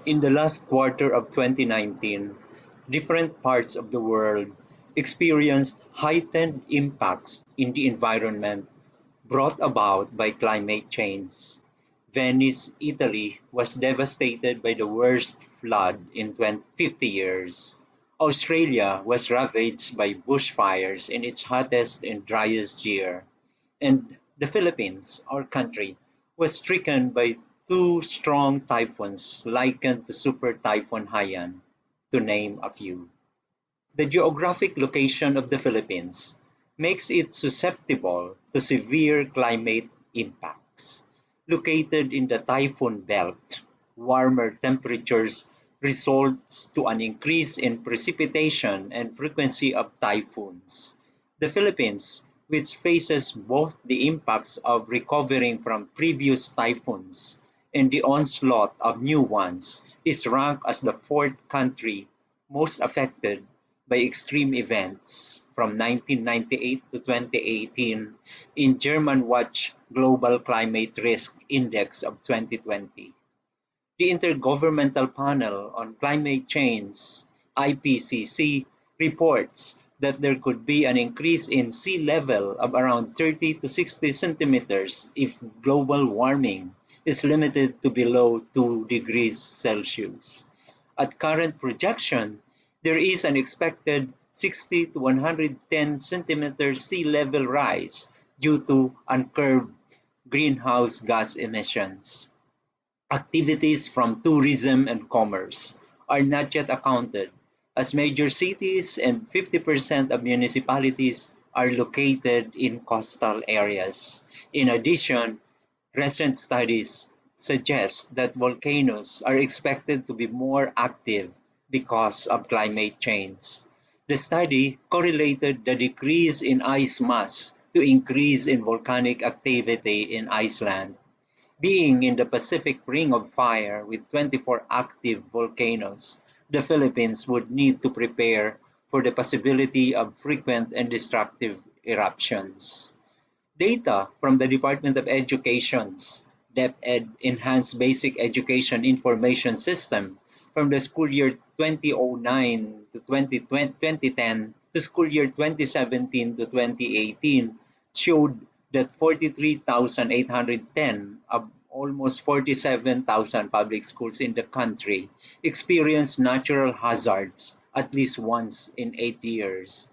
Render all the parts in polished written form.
In the last quarter of 2019, different parts of the world experienced heightened impacts in the environment brought about by climate change. Venice, Italy was devastated by the worst flood in 50 years. Australia was ravaged by bushfires in its hottest and driest year. And the Philippines, our country, was stricken by two strong typhoons likened to Super Typhoon Haiyan, to name a few. The geographic location of the Philippines makes it susceptible to severe climate impacts. Located in the typhoon belt, warmer temperatures results to an increase in precipitation and frequency of typhoons. The Philippines, which faces both the impacts of recovering from previous typhoons and the onslaught of new ones, is ranked as the fourth country most affected by extreme events from 1998 to 2018 in German Watch Global Climate Risk Index of 2020. The Intergovernmental Panel on Climate Change (IPCC) reports that there could be an increase in sea level of around 30 to 60 centimeters if global warming is limited to below 2 degrees Celsius. At current projection, there is an expected 60 to 110 centimeter sea level rise due to uncurbed greenhouse gas emissions. Activities from tourism and commerce are not yet accounted, as major cities and 50% of municipalities are located in coastal areas. In addition, recent studies suggest that volcanoes are expected to be more active because of climate change. The study correlated the decrease in ice mass to increase in volcanic activity in Iceland. Being in the Pacific Ring of Fire with 24 active volcanoes, the Philippines would need to prepare for the possibility of frequent and destructive eruptions. Data from the Department of Education's DepEd Enhanced Basic Education Information System from the school year 2009 to 2010 to school year 2017 to 2018 showed that 43,810 of almost 47,000 public schools in the country experienced natural hazards at least once in 8 years.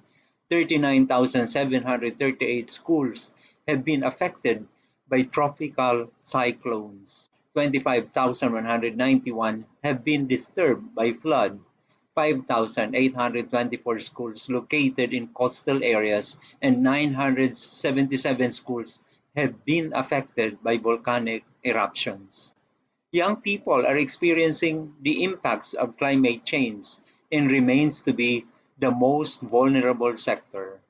39,738 schools have been affected by tropical cyclones. 25,191 have been disturbed by flood. 5,824 schools located in coastal areas and 977 schools have been affected by volcanic eruptions. Young people are experiencing the impacts of climate change and remains to be the most vulnerable sector.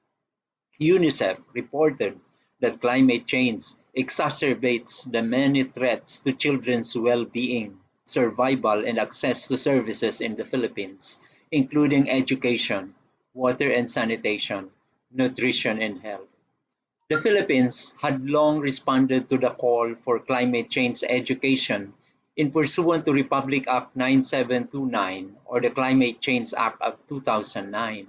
UNICEF reported that climate change exacerbates the many threats to children's well-being, survival, and access to services in the Philippines, including education, water and sanitation, nutrition, and health. The Philippines had long responded to the call for climate change education in pursuant to Republic Act 9729 or the Climate Change Act of 2009,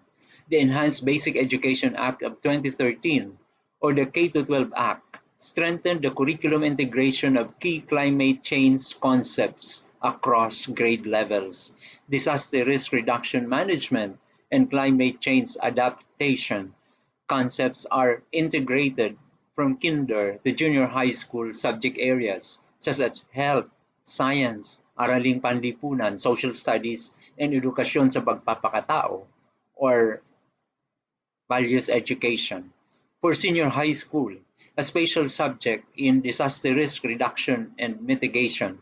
the Enhanced Basic Education Act of 2013, or the K-12 Act, strengthened the curriculum integration of key climate change concepts across grade levels. Disaster risk reduction management and climate change adaptation concepts are integrated from kinder to junior high school subject areas such as health, science, araling panlipunan, social studies, and edukasyon sa pagpapakatao or values education. For senior high school, a special subject in disaster risk reduction and mitigation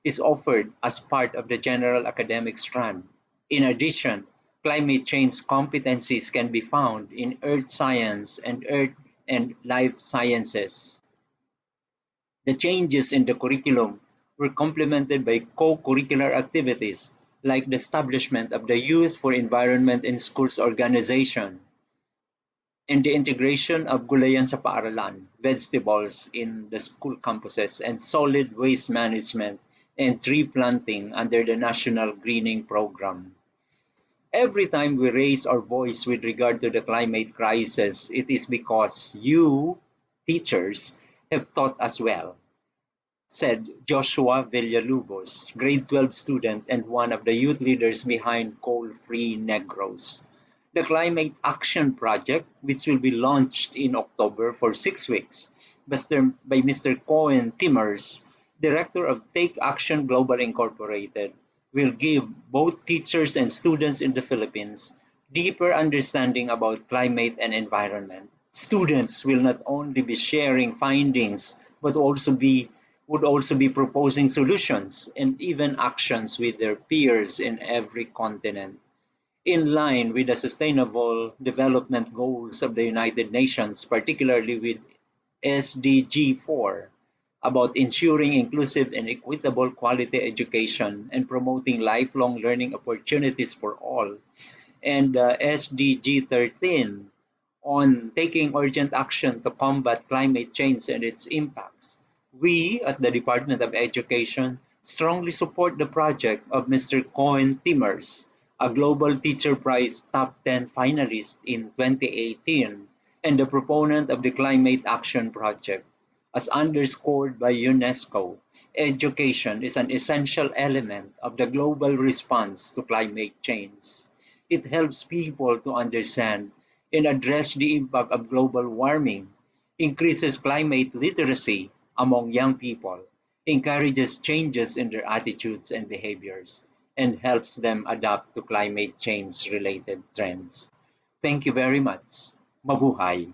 is offered as part of the general academic strand. In addition, climate change competencies can be found in earth science and earth and life sciences. The changes in the curriculum were complemented by co-curricular activities like the establishment of the Youth for Environment in Schools organization and the integration of gulayan sa paaralan, vegetables in the school campuses, and solid waste management and tree planting under the National Greening Program. Every time we raise our voice with regard to the climate crisis, it is because you, teachers, have taught us well, said Joshua Villalubos, grade 12 student and one of the youth leaders behind Coal-Free Negros. The Climate Action Project, which will be launched in October for 6 weeks by Mr. Cohen Timmers, director of Take Action Global Incorporated, will give both teachers and students in the Philippines deeper understanding about climate and environment. Students will not only be sharing findings, but would also be proposing solutions and even actions with their peers in every continent. In line with the Sustainable Development Goals of the United Nations, particularly with SDG 4, about ensuring inclusive and equitable quality education and promoting lifelong learning opportunities for all, and SDG 13 on taking urgent action to combat climate change and its impacts. We at the Department of Education strongly support the project of Mr. Cohen Timmers, a Global Teacher Prize Top 10 finalist in 2018 and the proponent of the Climate Action Project. As underscored by UNESCO, education is an essential element of the global response to climate change. It helps people to understand and address the impact of global warming, increases climate literacy among young people, encourages changes in their attitudes and behaviors, and helps them adapt to climate change related trends. Thank you very much. Mabuhay.